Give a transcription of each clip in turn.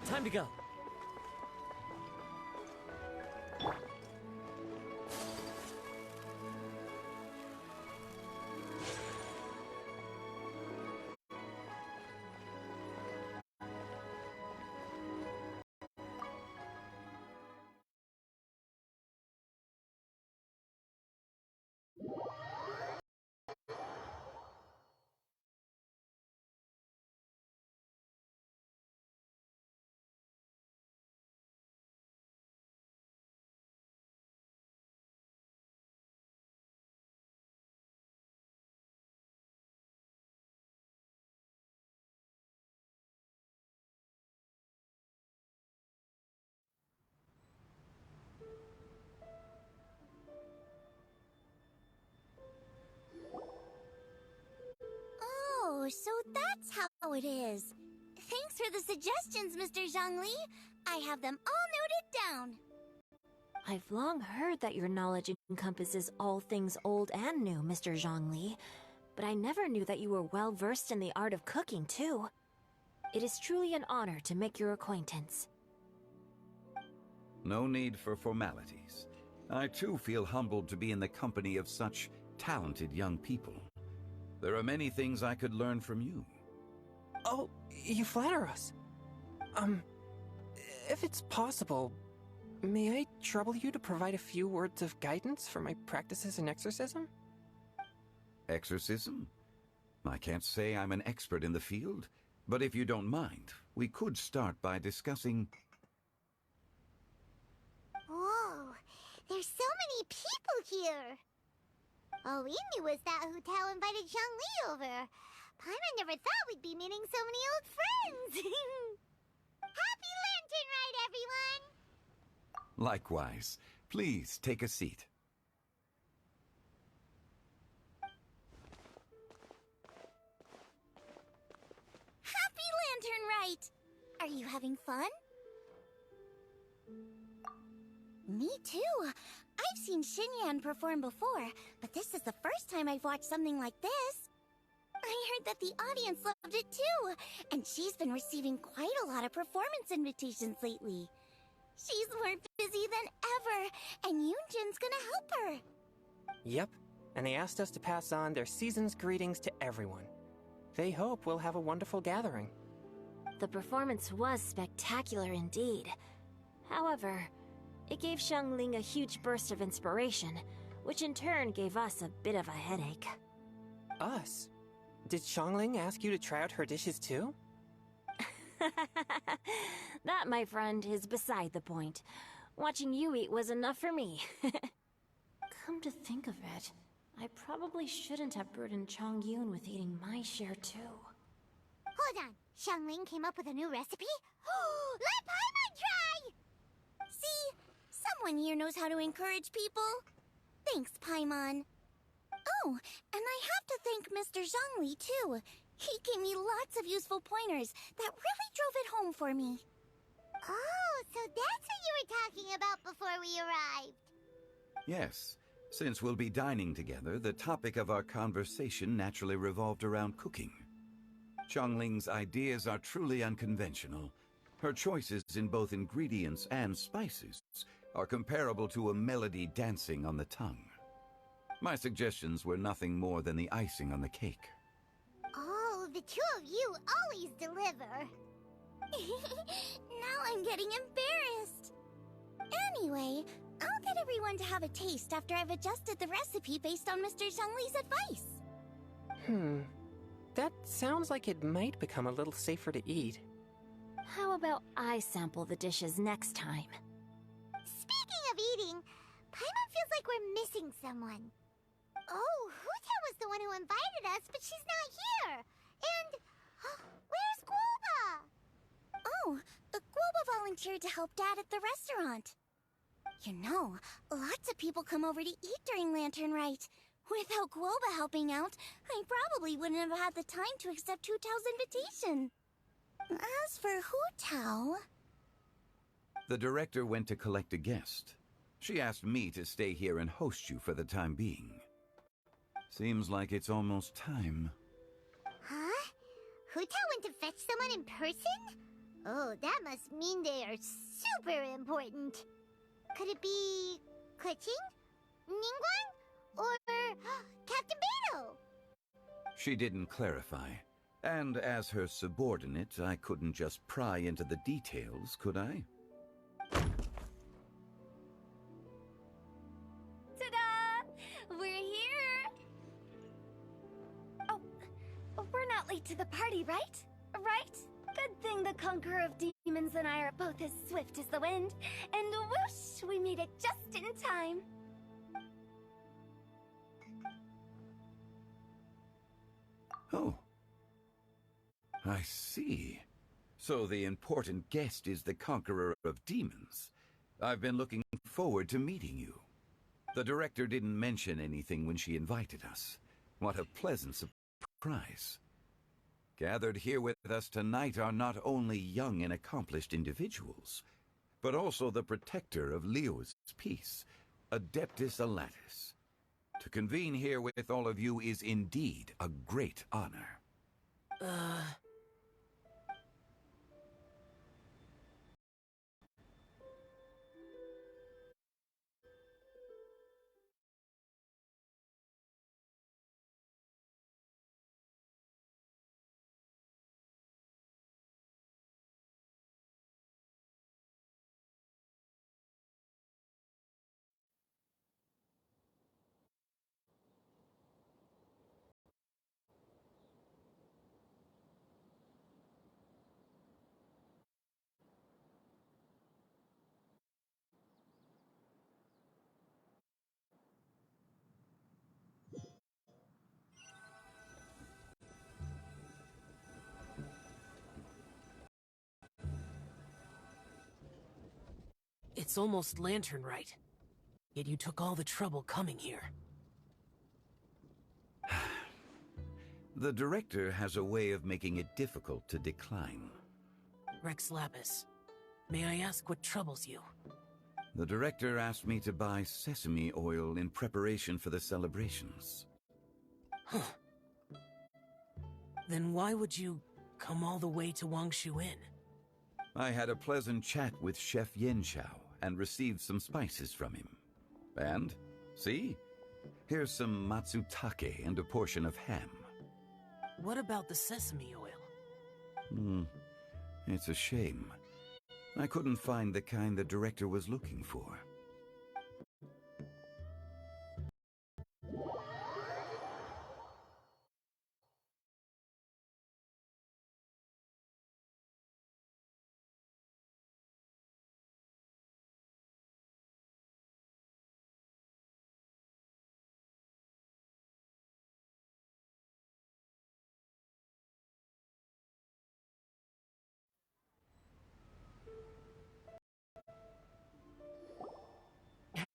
Time to go. Oh, so that's how it is. Thanks for the suggestions, Mr. Zhongli. I have them all noted down. I've long heard that your knowledge encompasses all things old and new, Mr. Zhongli, but I never knew that you were well versed in the art of cooking, too. It is truly an honor to make your acquaintance. No need for formalities. I too feel humbled to be in the company of such talented young people. There are many things I could learn from you. Oh, you flatter us. If it's possible, may I trouble you to provide a few words of guidance for my practices in exorcism? Exorcism? I can't say I'm an expert in the field, but if you don't mind, we could start by discussing... Whoa, there's so many people here. All we knew was that Hu Tao invited Zhongli over. Paimon never thought we'd be meeting so many old friends. Happy Lantern Rite, everyone! Likewise. Please take a seat. Happy Lantern Rite! Are you having fun? Me too. I've seen Xinyan perform before, but this is the first time I've watched something like this. I heard that the audience loved it too, and she's been receiving quite a lot of performance invitations lately. She's more busy than ever, and Yoonjin's gonna help her. Yep, and they asked us to pass on their season's greetings to everyone. They hope we'll have a wonderful gathering. The performance was spectacular indeed. However, it gave Xiangling a huge burst of inspiration, which in turn gave us a bit of a headache. Us? Did Xiangling ask you to try out her dishes too? That, my friend, is beside the point. Watching you eat was enough for me. Come to think of it, I probably shouldn't have burdened Chongyun with eating my share too. Hold on, Xiangling came up with a new recipe? Let Paimon try! See? Someone here knows how to encourage people. Thanks, Paimon. Oh, and I have to thank Mr. Zhongli, too. He gave me lots of useful pointers that really drove it home for me. Oh, so that's what you were talking about before we arrived. Yes. Since we'll be dining together, the topic of our conversation naturally revolved around cooking. Xiangling's ideas are truly unconventional. Her choices in both ingredients and spices are comparable to a melody dancing on the tongue. My suggestions were nothing more than the icing on the cake. Oh, the two of you always deliver. Now I'm getting embarrassed. Anyway, I'll get everyone to have a taste after I've adjusted the recipe based on Mr. Zhongli's advice. That sounds like it might become a little safer to eat. How about I sample the dishes next time? Speaking of eating, Paimon feels like we're missing someone. Oh, Huta was the one who invited us, but she's not here. And where's Guoba? Oh, Guoba volunteered to help Dad at the restaurant. You know, lots of people come over to eat during Lantern Rite. Without Guoba helping out, I probably wouldn't have had the time to accept Hu Tao's invitation. As for Hu Tao... The director went to collect a guest. She asked me to stay here and host you for the time being. Seems like it's almost time. Huh? Hu Tao went to fetch someone in person? Oh, that must mean they are super important. Could it be Kuching? Ningguang? Or Captain Beto? She didn't clarify. And as her subordinate, I couldn't just pry into the details, could I? Ta-da! We're here! Oh, we're not late to the party, right? Right? Good thing the Conqueror of Demons and I are both as swift as the wind. And whoosh, we made it just in time. Oh. I see. So the important guest is the Conqueror of Demons. I've been looking forward to meeting you. The director didn't mention anything when she invited us. What a pleasant surprise. Gathered here with us tonight are not only young and accomplished individuals, but also the protector of Leo's peace, Adeptus Alatus. To convene here with all of you is indeed a great honor. It's almost lantern right. Yet you took all the trouble coming here. The director has a way of making it difficult to decline. Rex Lapis, may I ask what troubles you? The director asked me to buy sesame oil in preparation for the celebrations. Huh. Then why would you come all the way to Wangshu Inn? I had a pleasant chat with Chef Yenshao and received some spices from him. And, see? Here's some matsutake and a portion of ham. What about the sesame oil? It's a shame. I couldn't find the kind the director was looking for.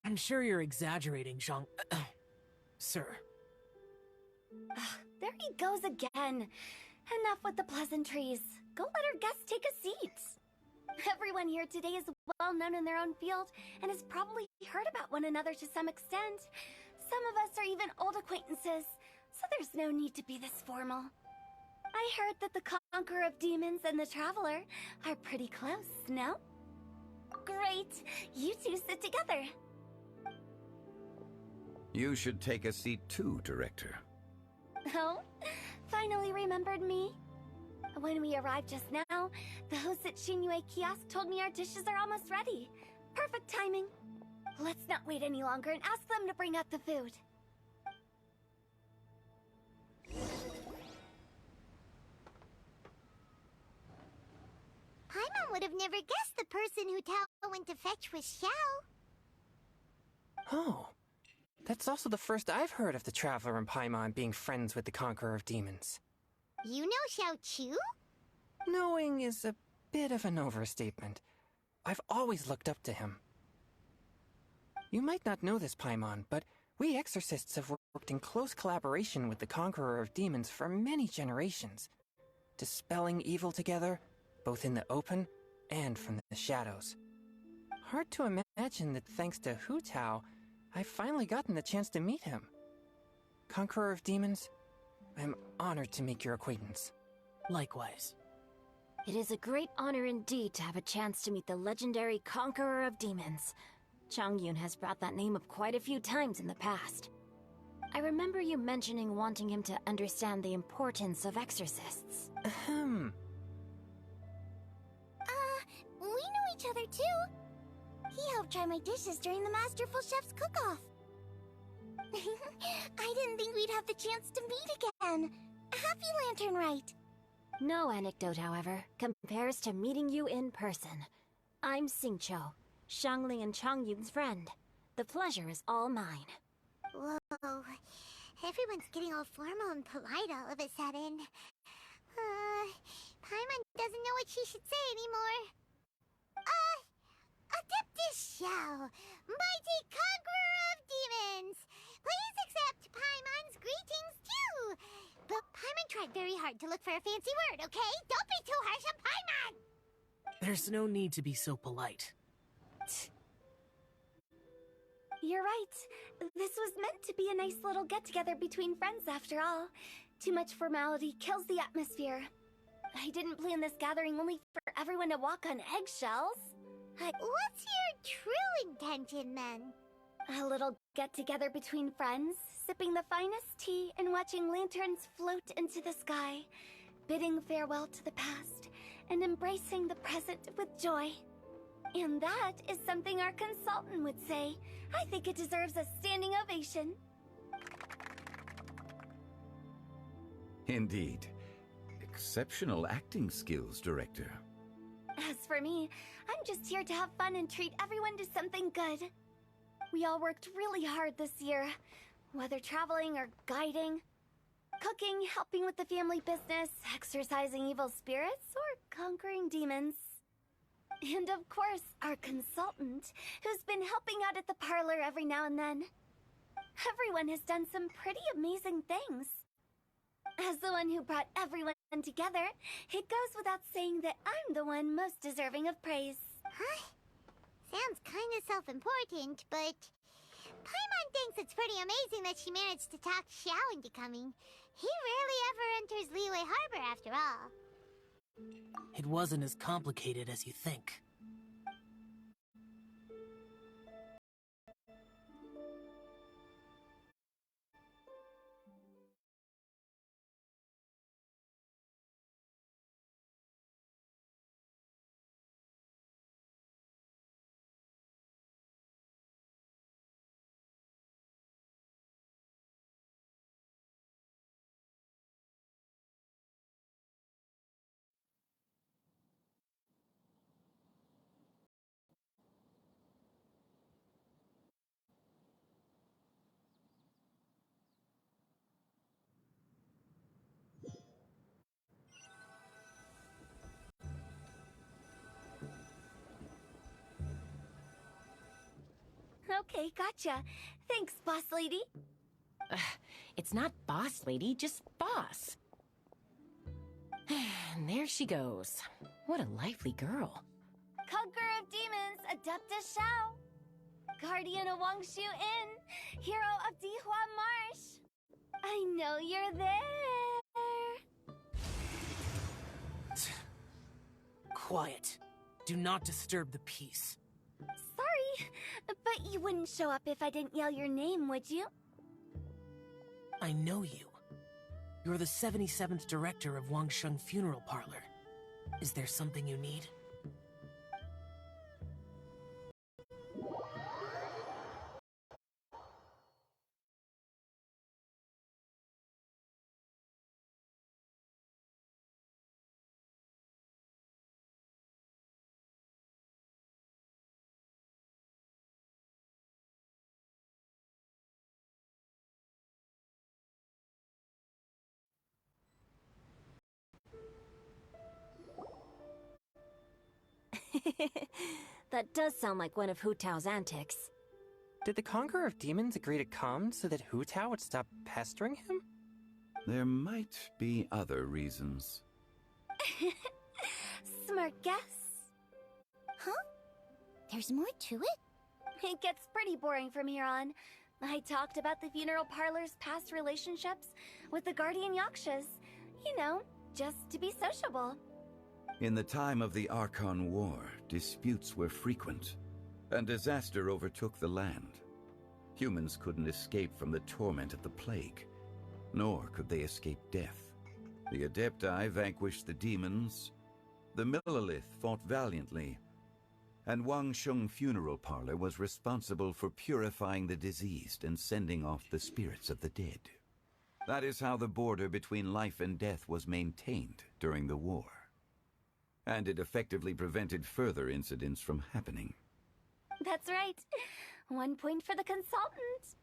I'm sure you're exaggerating, Zhang... Sir. There he goes again. Enough with the pleasantries. Go let our guests take a seat. Everyone here today is well known in their own field and has probably heard about one another to some extent. Some of us are even old acquaintances, so there's no need to be this formal. I heard that the Conqueror of Demons and the Traveler are pretty close, no? Great! You two sit together. You should take a seat too, Director. Oh? Finally remembered me? When we arrived just now, the host at Shinue Kiosk told me our dishes are almost ready. Perfect timing. Let's not wait any longer and ask them to bring out the food. Paimon would have never guessed the person Hu Tao went to fetch was Xiao. Oh. That's also the first I've heard of the Traveler and Paimon being friends with the Conqueror of Demons. You know Xiao Chu? Knowing is a bit of an overstatement. I've always looked up to him. You might not know this, Paimon, but we exorcists have worked in close collaboration with the Conqueror of Demons for many generations, dispelling evil together, both in the open and from the shadows. Hard to imagine that thanks to Hu Tao, I've finally gotten the chance to meet him. Conqueror of Demons, I'm honored to make your acquaintance. Likewise. It is a great honor indeed to have a chance to meet the legendary Conqueror of Demons. Changyun has brought that name up quite a few times in the past. I remember you mentioning wanting him to understand the importance of exorcists. Ahem. We know each other too. He helped try my dishes during the Masterful Chef's cook-off. I didn't think we'd have the chance to meet again. Happy Lantern Rite. No anecdote, however, compares to meeting you in person. I'm Xingqiu, Shangling and Changyun's friend. The pleasure is all mine. Whoa. Everyone's getting all formal and polite all of a sudden. Paimon doesn't know what she should say anymore. Adeptus Shao, mighty conqueror of demons! Please accept Paimon's greetings too! But Paimon tried very hard to look for a fancy word, okay? Don't be too harsh on Paimon! There's no need to be so polite. You're right. This was meant to be a nice little get-together between friends after all. Too much formality kills the atmosphere. I didn't plan this gathering only for everyone to walk on eggshells. What's your true intention, then? A little get-together between friends, sipping the finest tea and watching lanterns float into the sky, bidding farewell to the past, and embracing the present with joy. And that is something our consultant would say. I think it deserves a standing ovation. Indeed. Exceptional acting skills, Director. As for me, I'm just here to have fun and treat everyone to something good. We all worked really hard this year, whether traveling or guiding, cooking, helping with the family business, exorcising evil spirits, or conquering demons. And of course, our consultant, who's been helping out at the parlor every now and then. Everyone has done some pretty amazing things. As the one who brought everyone together, it goes without saying that I'm the one most deserving of praise. Huh? Sounds kinda self-important, but... Paimon thinks it's pretty amazing that she managed to talk Xiao into coming. He rarely ever enters Liyue Harbor, after all. It wasn't as complicated as you think. Okay, gotcha. Thanks, boss lady. It's not boss lady, just boss. And there she goes. What a lively girl. Conqueror of demons, Adeptus Shao. Guardian of Wangshu Inn, hero of Dihua Marsh. I know you're there. Quiet. Do not disturb the peace. Sorry, but you wouldn't show up if I didn't yell your name, would you? I know you. You're the 77th director of Wangsheng Funeral Parlor. Is there something you need? That does sound like one of Hu Tao's antics. Did the Conqueror of Demons agree to come so that Hu Tao would stop pestering him? There might be other reasons. Smart guess. Huh? There's more to it? It gets pretty boring from here on. I talked about the funeral parlor's past relationships with the guardian yakshas. You know, just to be sociable. In the time of the Archon War, disputes were frequent, and disaster overtook the land. Humans couldn't escape from the torment of the plague, nor could they escape death. The Adepti vanquished the demons, the Millelith fought valiantly, and Wangsheng Funeral Parlor was responsible for purifying the diseased and sending off the spirits of the dead. That is how the border between life and death was maintained during the war. And it effectively prevented further incidents from happening. That's right. 1 point for the consultant.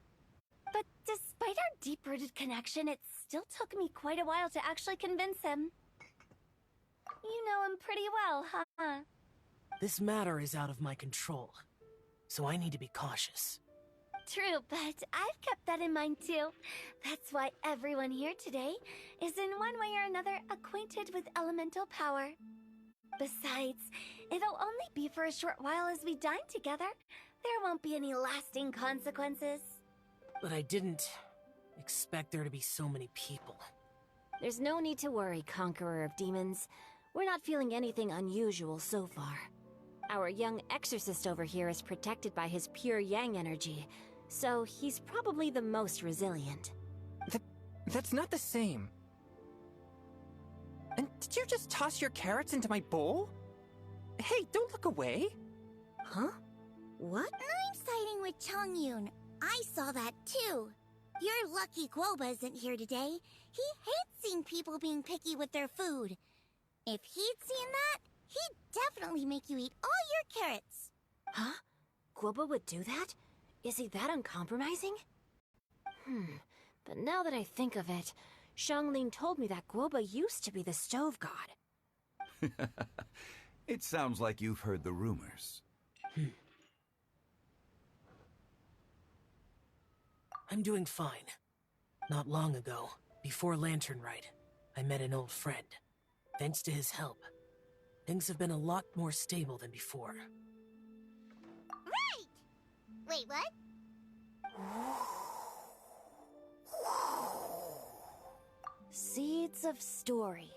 But despite our deep-rooted connection, it still took me quite a while to actually convince him. You know him pretty well, huh? This matter is out of my control, so I need to be cautious. True, but I've kept that in mind too. That's why everyone here today is in one way or another acquainted with elemental power. Besides, it'll only be for a short while as we dine together. There won't be any lasting consequences. But I didn't expect there to be so many people. There's no need to worry, Conqueror of Demons. We're not feeling anything unusual so far. Our young exorcist over here is protected by his pure yang energy, so he's probably the most resilient. That's not the same. And did you just toss your carrots into my bowl? Hey, don't look away. Huh? What? I'm siding with Chongyun. I saw that too. You're lucky Guoba isn't here today. He hates seeing people being picky with their food. If he'd seen that, he'd definitely make you eat all your carrots. Huh? Guoba would do that? Is he that uncompromising? But now that I think of it, Xiangling told me that Guoba used to be the stove god. It sounds like you've heard the rumors. I'm doing fine. Not long ago, before Lantern Rite, I met an old friend. Thanks to his help, things have been a lot more stable than before. Right! Wait, what? Seeds of story,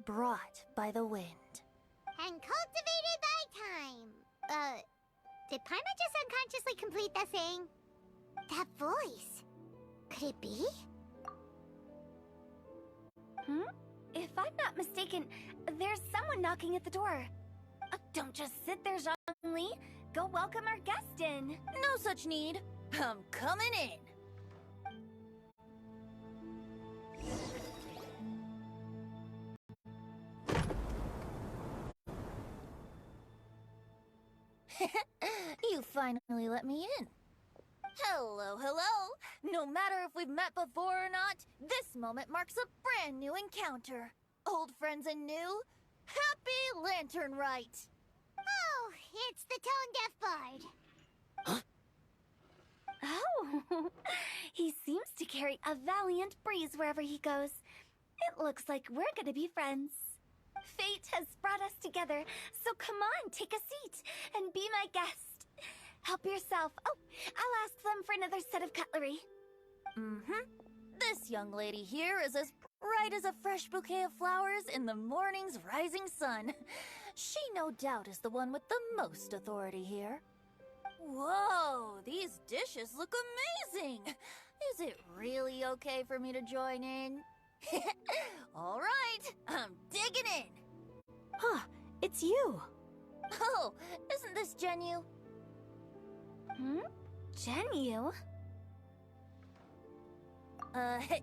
brought by the wind. And cultivated by time. Did Paimon just unconsciously complete that saying? That voice. Could it be? If I'm not mistaken, there's someone knocking at the door. Don't just sit there, Zhongli. Go welcome our guest in. No such need. I'm coming in. You finally let me in. Hello, hello. No matter if we've met before or not, this moment marks a brand new encounter. Old friends and new. Happy Lantern Rite. Oh, it's the Tone Deaf Bard. Oh, he seems to carry a valiant breeze wherever he goes. It looks like we're gonna be friends. Fate has brought us together, so come on, take a seat and be my guest. Help yourself. Oh, I'll ask them for another set of cutlery. This young lady here is as bright as a fresh bouquet of flowers in the morning's rising sun. She no doubt is the one with the most authority here. Whoa, these dishes look amazing! Is it really okay for me to join in? All right, I'm digging in. Huh, it's you. Oh, isn't this Genyu? Genyu?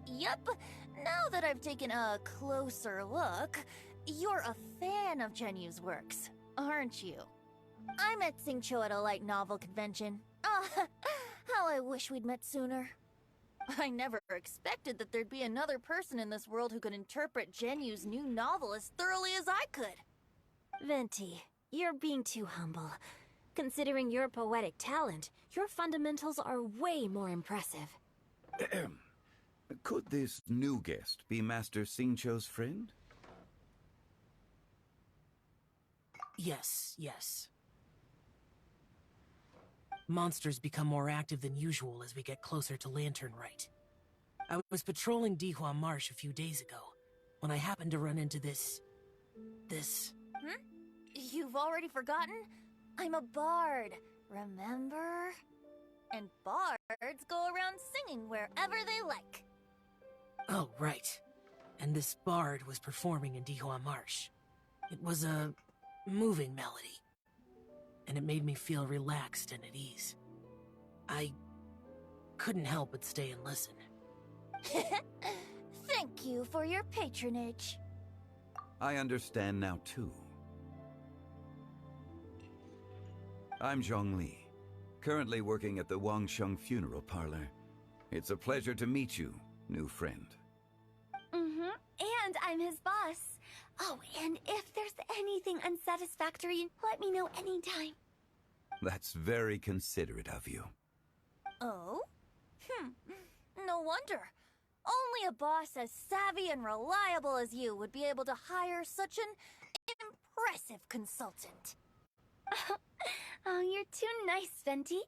Yep. Now that I've taken a closer look, you're a fan of Genyu's works, aren't you? I met Xingqiu at a light novel convention. How I wish we'd met sooner. I never expected that there'd be another person in this world who could interpret Genyu's new novel as thoroughly as I could. Venti, you're being too humble. Considering your poetic talent, your fundamentals are way more impressive. Could this new guest be Master Xingqiu's friend? Yes. Monsters become more active than usual as we get closer to Lantern Rite. I was patrolling Dihua Marsh a few days ago, when I happened to run into this... You've already forgotten? I'm a bard, remember? And bards go around singing wherever they like. Oh, right. And this bard was performing in Dihua Marsh. It was a moving melody, and it made me feel relaxed and at ease. I couldn't help but stay and listen. Thank you for your patronage. I understand now, too. I'm Zhongli, currently working at the Wangsheng Funeral Parlor. It's a pleasure to meet you, new friend. And I'm his boss. Oh, and if there's anything unsatisfactory, let me know anytime. That's very considerate of you. Oh? No wonder. Only a boss as savvy and reliable as you would be able to hire such an impressive consultant. Oh, you're too nice, Venti.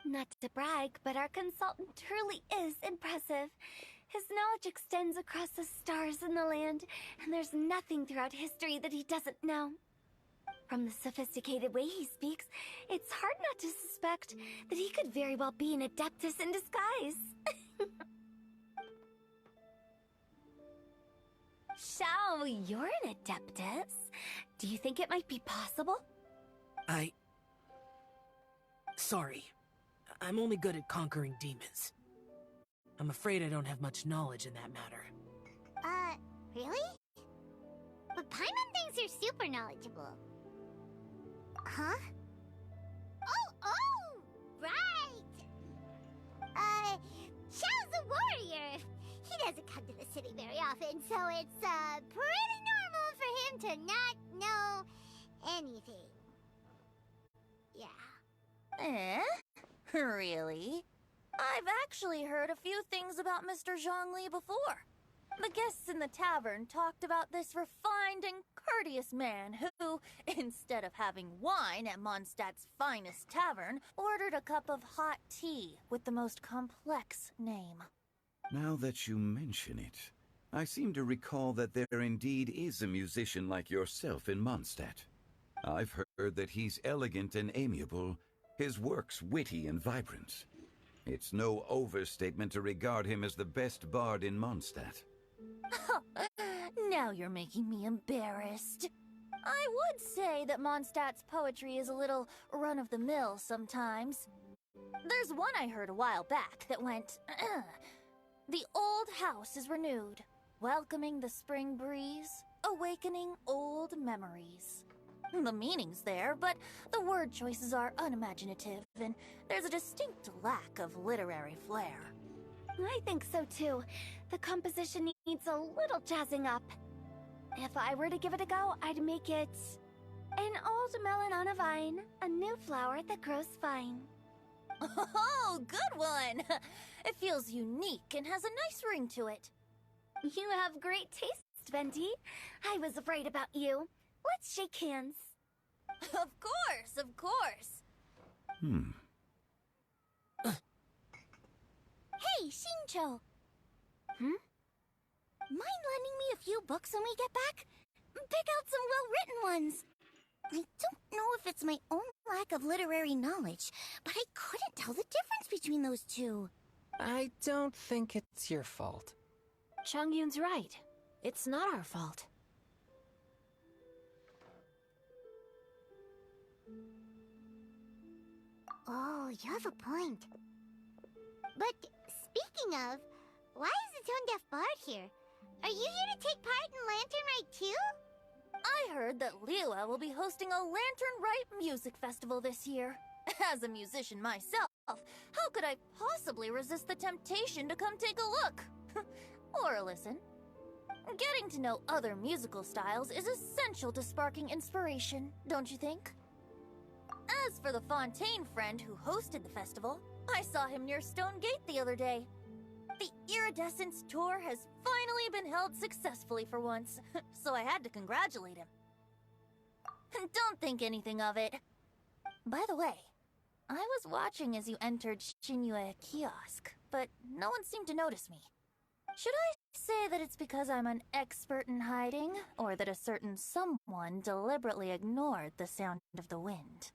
Not to brag, but our consultant truly is impressive. His knowledge extends across the stars and the land, and there's nothing throughout history that he doesn't know. From the sophisticated way he speaks, it's hard not to suspect that he could very well be an adeptus in disguise. Shao, you're an adeptus. Do you think it might be possible? Sorry. I'm only good at conquering demons. I'm afraid I don't have much knowledge in that matter. Really? But Paimon thinks you're super knowledgeable. Huh? Oh, right! Xiao's a warrior. He doesn't come to the city very often, so it's, pretty normal for him to not know anything. Yeah. Really? I've actually heard a few things about Mr. Zhongli before. The guests in the tavern talked about this refined and courteous man who, instead of having wine at Mondstadt's finest tavern, ordered a cup of hot tea with the most complex name. Now that you mention it, I seem to recall that there indeed is a musician like yourself in Mondstadt. I've heard that he's elegant and amiable, his works witty and vibrant. It's no overstatement to regard him as the best bard in Mondstadt. Now you're making me embarrassed. I would say that Mondstadt's poetry is a little run-of-the-mill sometimes. There's one I heard a while back that went, "The old house is renewed, welcoming the spring breeze, awakening old memories." The meaning's there, but the word choices are unimaginative, and there's a distinct lack of literary flair. I think so too. The composition needs a little jazzing up. If I were to give it a go, I'd make it an old melon on a vine, a new flower that grows fine. Oh, good one! It feels unique and has a nice ring to it. You have great taste, Venti. I was afraid about you. Let's shake hands. Of course, of course. Hey, Xingqiu! Mind lending me a few books when we get back? Pick out some well-written ones. I don't know if it's my own lack of literary knowledge, but I couldn't tell the difference between those two. I don't think it's your fault. Chongyun's right. It's not our fault. Oh, you have a point. But speaking of, why is the tone-deaf bard here? Are you here to take part in Lantern Rite too? I heard that Liyue will be hosting a Lantern Rite music festival this year. As a musician myself, how could I possibly resist the temptation to come take a look? Or listen. Getting to know other musical styles is essential to sparking inspiration, don't you think? As for the Fontaine friend who hosted the festival, I saw him near Stone Gate the other day. The Iridescence tour has finally been held successfully for once, so I had to congratulate him. Don't think anything of it. By the way, I was watching as you entered Xinyue Kiosk, but no one seemed to notice me. Should I say that it's because I'm an expert in hiding, or that a certain someone deliberately ignored the sound of the wind?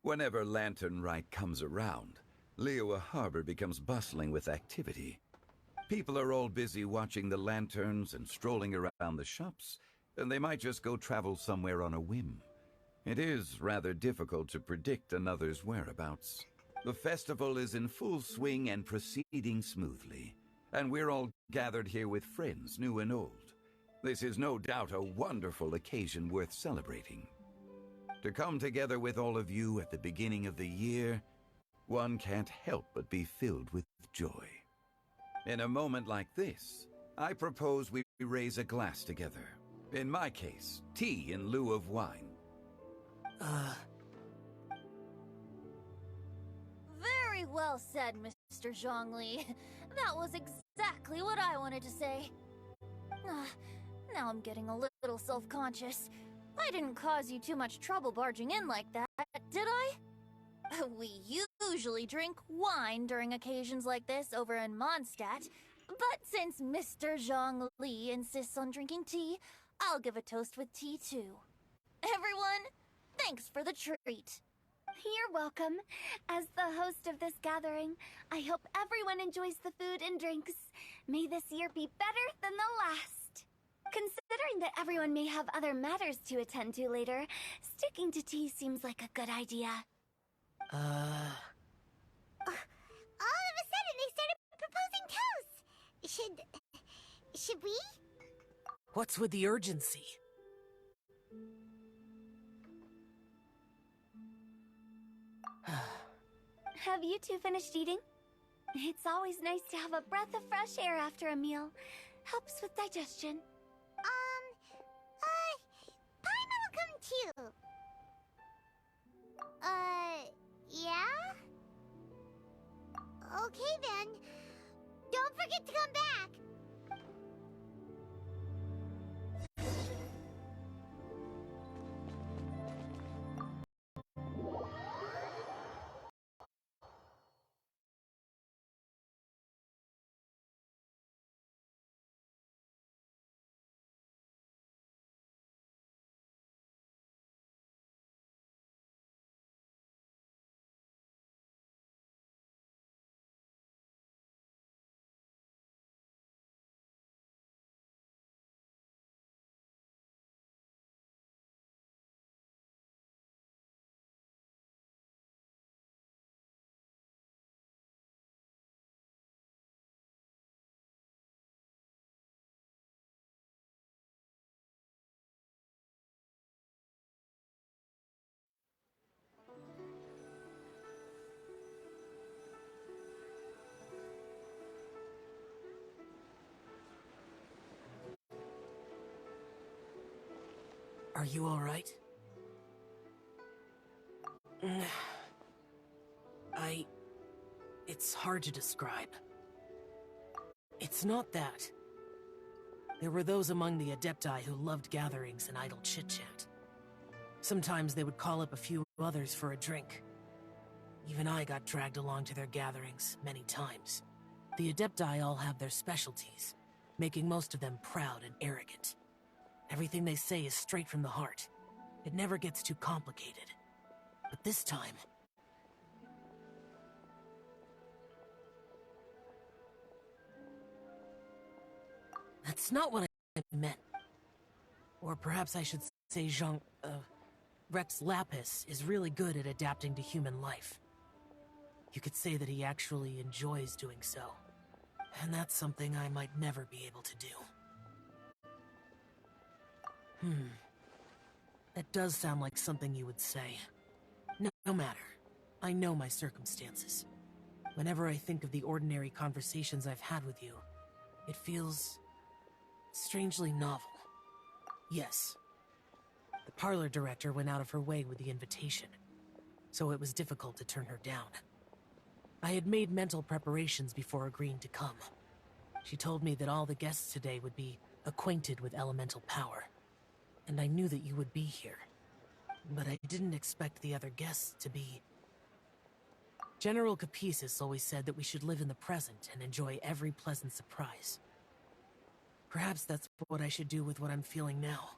Whenever Lantern Rite comes around, Liyue Harbor becomes bustling with activity. People are all busy watching the lanterns and strolling around the shops, and they might just go travel somewhere on a whim. It is rather difficult to predict another's whereabouts. The festival is in full swing and proceeding smoothly, and we're all gathered here with friends, new and old. This is no doubt a wonderful occasion worth celebrating. To come together with all of you at the beginning of the year, one can't help but be filled with joy. In a moment like this, I propose we raise a glass together. In my case, tea in lieu of wine. Very well said, Mr. Zhongli. That was exactly what I wanted to say. Now I'm getting a little self-conscious. I didn't cause you too much trouble barging in like that, did I? We usually drink wine during occasions like this over in Mondstadt, but since Mr. Zhongli insists on drinking tea, I'll give a toast with tea too. Everyone, thanks for the treat. You're welcome. As the host of this gathering, I hope everyone enjoys the food and drinks. May this year be better than the last. Considering that everyone may have other matters to attend to later, sticking to tea seems like a good idea. All of a sudden, they started proposing toasts. Should we? What's with the urgency? Have you two finished eating? It's always nice to have a breath of fresh air after a meal. Helps with digestion. Paimon will come too. Yeah? Okay then. Don't forget to come back. Are you all right? It's hard to describe. It's not that. There were those among the Adepti who loved gatherings and idle chit-chat. Sometimes they would call up a few others for a drink. Even I got dragged along to their gatherings many times. The Adepti all have their specialties, making most of them proud and arrogant. Everything they say is straight from the heart. It never gets too complicated. But this time... That's not what I meant. Or perhaps I should say Rex Lapis is really good at adapting to human life. You could say that he actually enjoys doing so. And that's something I might never be able to do. That does sound like something you would say. No matter. I know my circumstances. Whenever I think of the ordinary conversations I've had with you, it feels... strangely novel. Yes. The parlor director went out of her way with the invitation, so it was difficult to turn her down. I had made mental preparations before agreeing to come. She told me that all the guests today would be acquainted with elemental power, and I knew that you would be here. But I didn't expect the other guests to be... General Capisis always said that we should live in the present and enjoy every pleasant surprise. Perhaps that's what I should do with what I'm feeling now.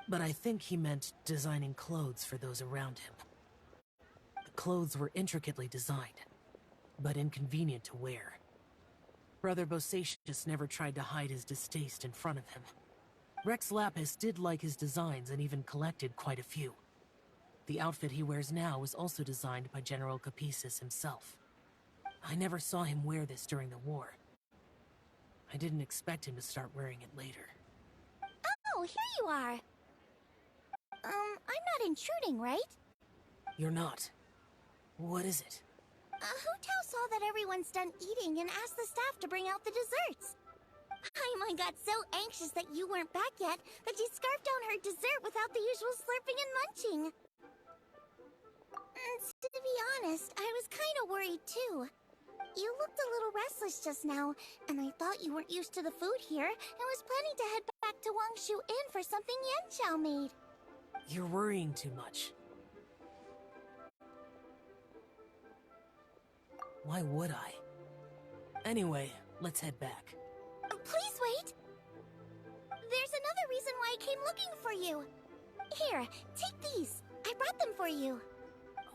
But I think he meant designing clothes for those around him. The clothes were intricately designed, but inconvenient to wear. Brother Bosatius never tried to hide his distaste in front of him. Rex Lapis did like his designs and even collected quite a few. The outfit he wears now was also designed by General Capisis himself. I never saw him wear this during the war. I didn't expect him to start wearing it later. Oh, here you are. I'm not intruding, right? You're not. What is it? Hu Tao saw that everyone's done eating and asked the staff to bring out the desserts. Paimon got so anxious that you weren't back yet that she scarfed down her dessert without the usual slurping and munching. And to be honest, I was kind of worried too. You looked a little restless just now, and I thought you weren't used to the food here and was planning to head back to Wangshu Inn for something Yanxiao made. You're worrying too much. Why would I? Anyway, let's head back. Please wait! There's another reason why I came looking for you. Here, take these. I brought them for you.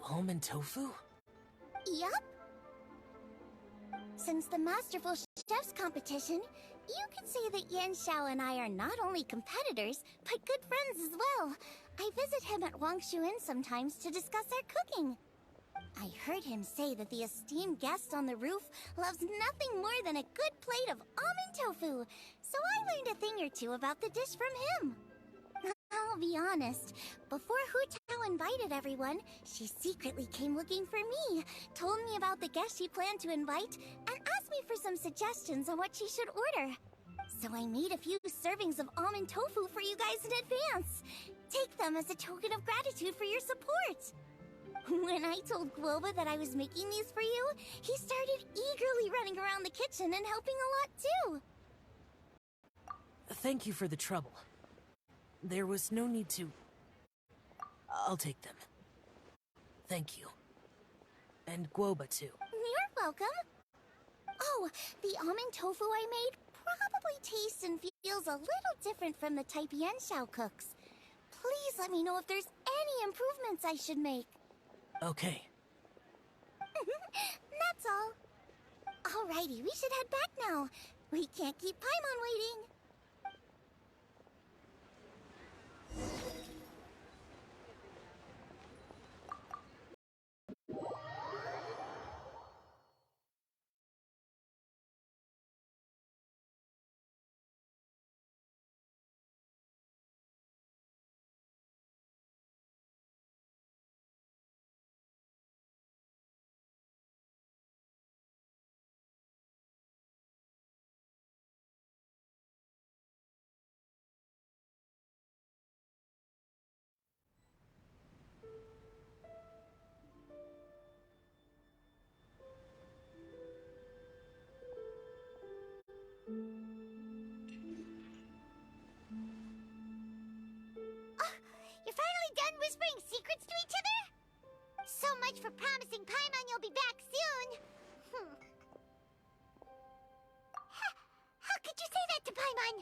Almond tofu? Yup. Since the Masterful Chef's competition, you could say that Yanxiao and I are not only competitors, but good friends as well. I visit him at Wangshu Inn sometimes to discuss our cooking. I heard him say that the esteemed guest on the roof loves nothing more than a good plate of almond tofu, so I learned a thing or two about the dish from him. I'll be honest, before Hu Tao invited everyone, she secretly came looking for me, told me about the guests she planned to invite, and asked me for some suggestions on what she should order. So I made a few servings of almond tofu for you guys in advance. Take them as a token of gratitude for your support. When I told Guoba that I was making these for you, he started eagerly running around the kitchen and helping a lot too. Thank you for the trouble. There was no need to... I'll take them. Thank you. And Guoba too. You're welcome. Oh, the almond tofu I made probably tastes and feels a little different from the type Yanxiao cooks. Please let me know if there's any improvements I should make. Okay. That's all. Alrighty, we should head back now. We can't keep Paimon waiting. You're finally done whispering secrets to each other? So much for promising Paimon you'll be back soon. How could you say that to Paimon?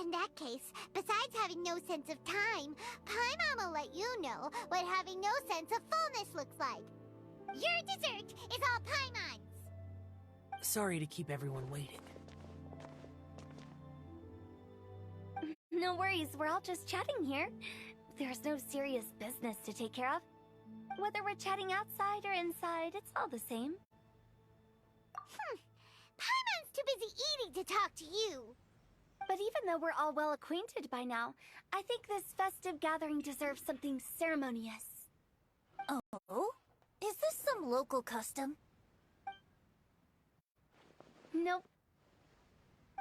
In that case, besides having no sense of time, Paimon will let you know what having no sense of fullness looks like. Your dessert is all Paimon's. Sorry to keep everyone waiting. No worries, we're all just chatting here. There's no serious business to take care of. Whether we're chatting outside or inside, it's all the same. Paimon's too busy eating to talk to you. But even though we're all well acquainted by now, I think this festive gathering deserves something ceremonious. Oh? Is this some local custom? Nope.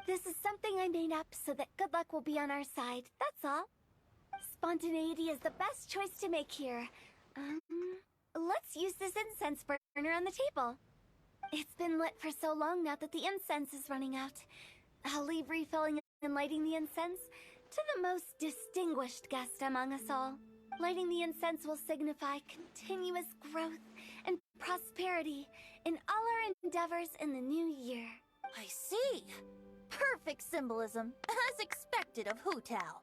This is something I made up so that good luck will be on our side, that's all. Spontaneity is the best choice to make here. Let's use this incense burner on the table. It's been lit for so long now that the incense is running out. I'll leave refilling and lighting the incense to the most distinguished guest among us all. Lighting the incense will signify continuous growth and prosperity in all our endeavors in the new year. I see. Perfect symbolism, as expected of Hu Tao.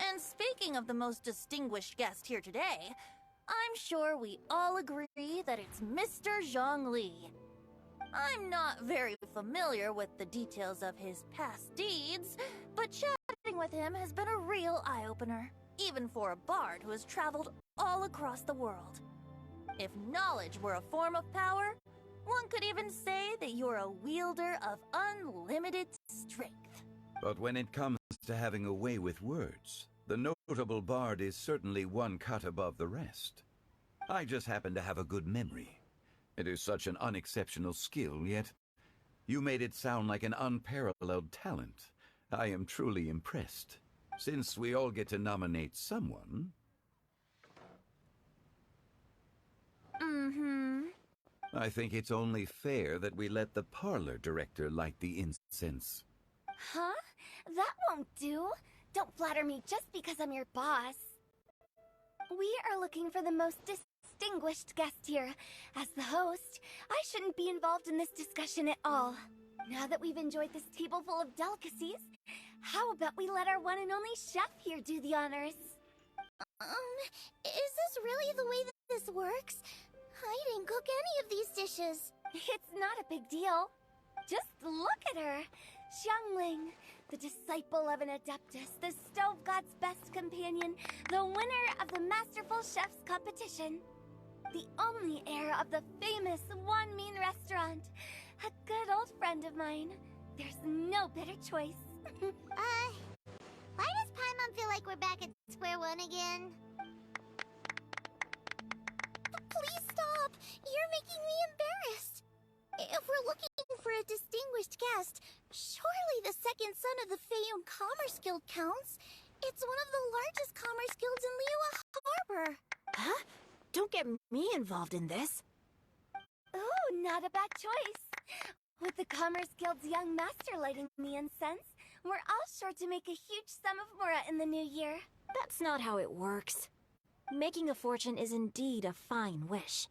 And speaking of the most distinguished guest here today, I'm sure we all agree that it's Mr. Zhongli. I'm not very familiar with the details of his past deeds, but chatting with him has been a real eye-opener, even for a bard who has traveled all across the world. If knowledge were a form of power, one could even say that you're a wielder of unlimited strength. But when it comes to having a way with words, the notable bard is certainly one cut above the rest. I just happen to have a good memory. It is such an unexceptional skill, yet you made it sound like an unparalleled talent. I am truly impressed. Since we all get to nominate someone... I think it's only fair that we let the parlor director light the incense. Huh? That won't do. Don't flatter me just because I'm your boss. We are looking for the most distinguished guest here. As the host, I shouldn't be involved in this discussion at all. Now that we've enjoyed this table full of delicacies, how about we let our one and only chef here do the honors? Is this really the way that this works? I didn't cook any of these dishes. It's not a big deal. Just look at her. Xiangling, the disciple of an adeptus, the stove god's best companion, the winner of the Masterful Chef's competition. The only heir of the famous One Mean restaurant. A good old friend of mine. There's no better choice. Why does Paimon feel like we're back at square one again? Please stop! You're making me embarrassed! If we're looking for a distinguished guest, surely the second son of the Feiyun Commerce Guild counts. It's one of the largest commerce guilds in Liyue Harbor. Huh? Don't get me involved in this. Ooh, not a bad choice. With the Commerce Guild's young master lighting the incense, we're all sure to make a huge sum of mora in the new year. That's not how it works. Making a fortune is indeed a fine wish,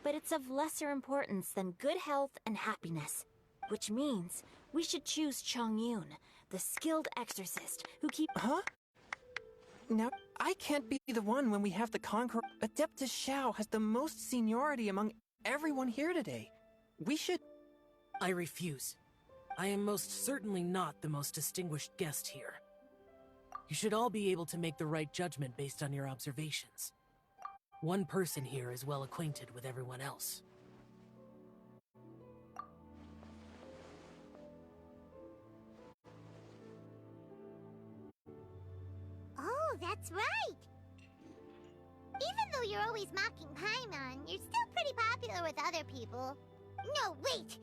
but it's of lesser importance than good health and happiness. Which means we should choose Chongyun, the skilled exorcist who Huh? Now, I can't be the one when we have the conqueror. Adeptus Xiao has the most seniority among everyone here today. We should... I refuse. I am most certainly not the most distinguished guest here. You should all be able to make the right judgment based on your observations. One person here is well acquainted with everyone else. Oh, that's right! Even though you're always mocking Paimon, you're still pretty popular with other people. No, wait!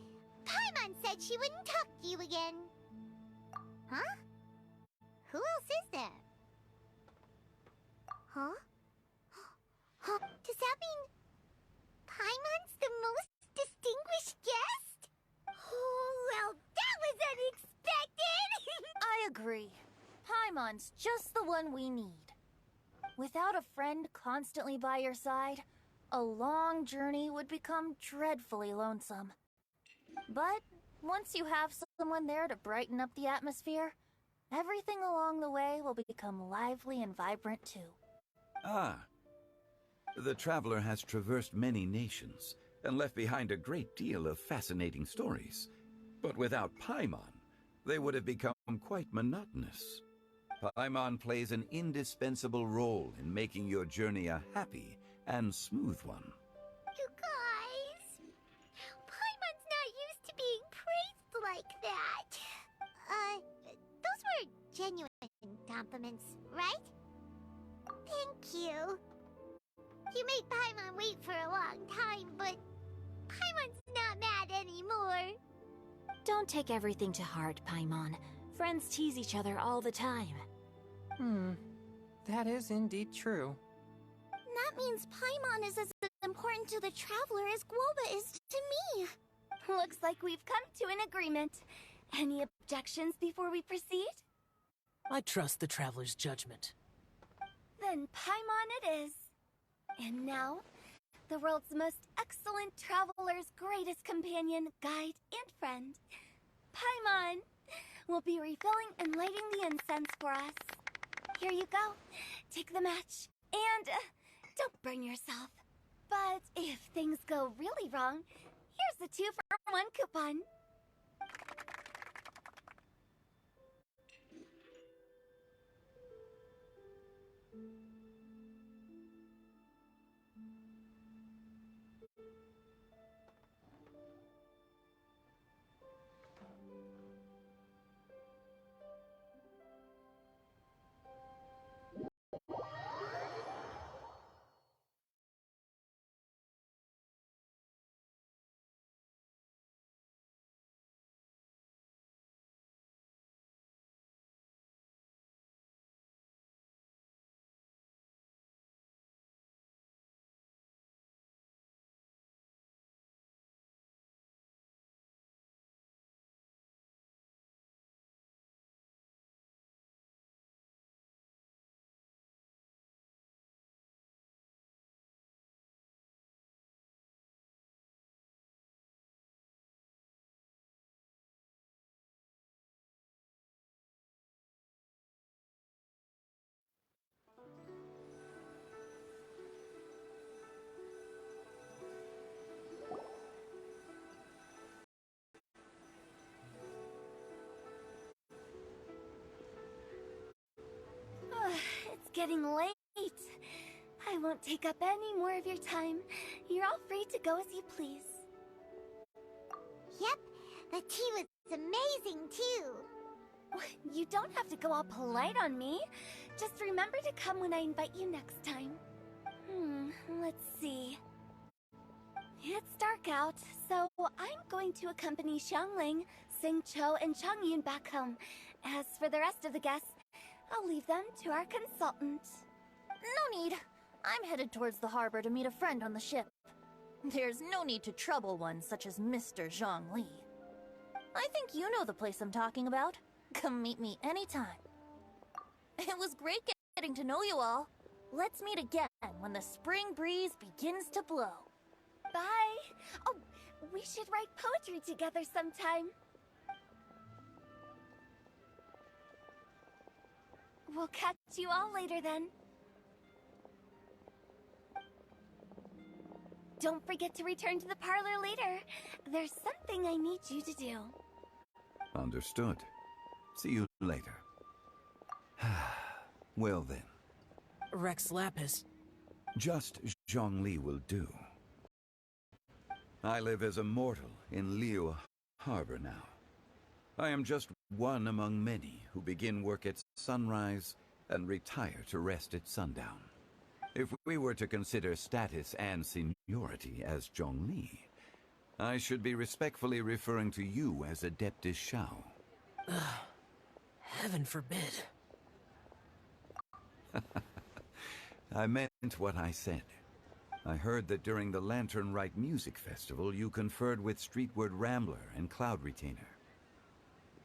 Paimon said she wouldn't talk to you again. Huh? Who else is there? Huh? Does that mean Paimon's the most distinguished guest? Oh, well, that was unexpected! I agree. Paimon's just the one we need. Without a friend constantly by your side, a long journey would become dreadfully lonesome. But once you have someone there to brighten up the atmosphere, everything along the way will become lively and vibrant too. Ah. The traveler has traversed many nations and left behind a great deal of fascinating stories. But without Paimon, they would have become quite monotonous. Paimon plays an indispensable role in making your journey a happy and smooth one. You guys, Paimon's not used to being praised like that. Those were genuine compliments, right? Thank you. You made Paimon wait for a long time, but Paimon's not mad anymore. Don't take everything to heart, Paimon. Friends tease each other all the time. That is indeed true. That means Paimon is as important to the traveler as Guoba is to me. Looks like we've come to an agreement. Any objections before we proceed? I trust the traveler's judgment. Then Paimon it is. And now, the world's most excellent traveler's greatest companion, guide, and friend. Paimon will be refilling and lighting the incense for us. Here you go. Take the match. And don't burn yourself. But if things go really wrong, here's the 2-for-1 coupon. It's getting late. I won't take up any more of your time. You're all free to go as you please. Yep, the tea was amazing too. You don't have to go all polite on me. Just remember to come when I invite you next time. Let's see. It's dark out, so I'm going to accompany Xiangling, Xingqiu, and Changyun back home. As for the rest of the guests, I'll leave them to our consultant. No need. I'm headed towards the harbor to meet a friend on the ship. There's no need to trouble one such as Mr. Zhongli. I think you know the place I'm talking about. Come meet me anytime. It was great getting to know you all. Let's meet again when the spring breeze begins to blow. Bye! Oh, we should write poetry together sometime. We'll catch you all later then. Don't forget to return to the parlor later. There's something I need you to do. Understood. See you later. Well then. Rex Lapis. Just Zhongli will do. I live as a mortal in Liu Harbor now. I am just one among many who begin work at sunrise and retire to rest at sundown. If we were to consider status and seniority as Zhongli, I should be respectfully referring to you as Adeptus Shao. Heaven forbid. I meant what I said. I heard that during the Lantern Rite Music Festival, you conferred with Streetward Rambler and Cloud Retainer.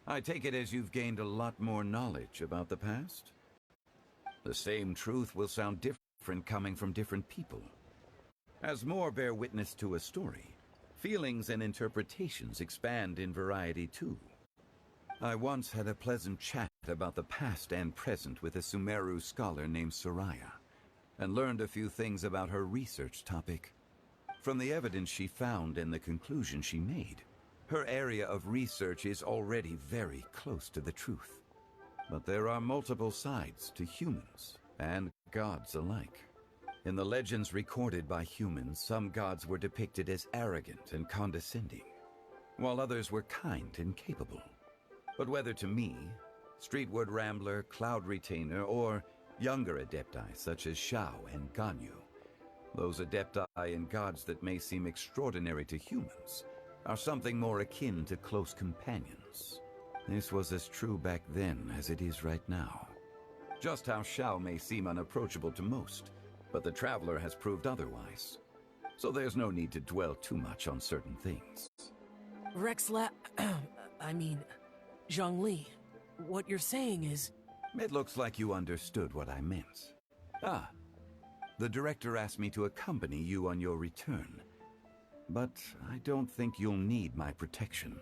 I take it as you've gained a lot more knowledge about the past? The same truth will sound different coming from different people. As more bear witness to a story, feelings and interpretations expand in variety too. I once had a pleasant chat about the past and present with a Sumeru scholar named Soraya, and learned a few things about her research topic. From the evidence she found and the conclusion she made, her area of research is already very close to the truth. But there are multiple sides to humans and gods alike. In the legends recorded by humans, some gods were depicted as arrogant and condescending, while others were kind and capable. But whether to me, Streetward Rambler, Cloud Retainer, or younger adepti such as Shao and Ganyu, those adepti and gods that may seem extraordinary to humans, are something more akin to close companions. This was as true back then as it is right now. Just how Shao may seem unapproachable to most, but the Traveler has proved otherwise. So there's no need to dwell too much on certain things. Zhongli, what you're saying is... It looks like you understood what I meant. Ah, The director asked me to accompany you on your return. But I don't think you'll need my protection.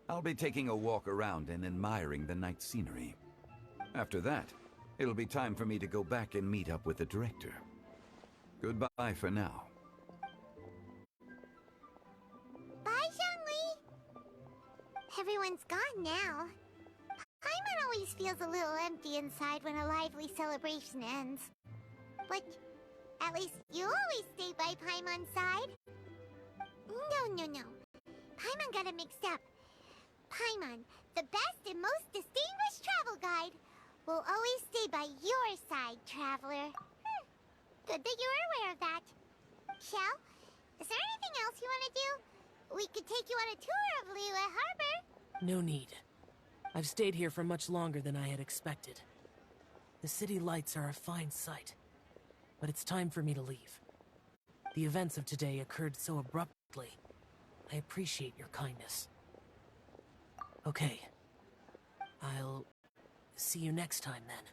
I'll be taking a walk around and admiring the night scenery. After that, it'll be time for me to go back and meet up with the director. Goodbye for now. Bye, Zhongli! Everyone's gone now. Paimon always feels a little empty inside when a lively celebration ends. But at least you always stay by Paimon's side. No. Paimon got it mixed up. Paimon, the best and most distinguished travel guide, will always stay by your side, traveler. Good that you're aware of that. Shell, is there anything else you want to do? We could take you on a tour of Liyue Harbor. No need. I've stayed here for much longer than I had expected. The city lights are a fine sight, but it's time for me to leave. The events of today occurred so abruptly. I appreciate your kindness. Okay. I'll see you next time then.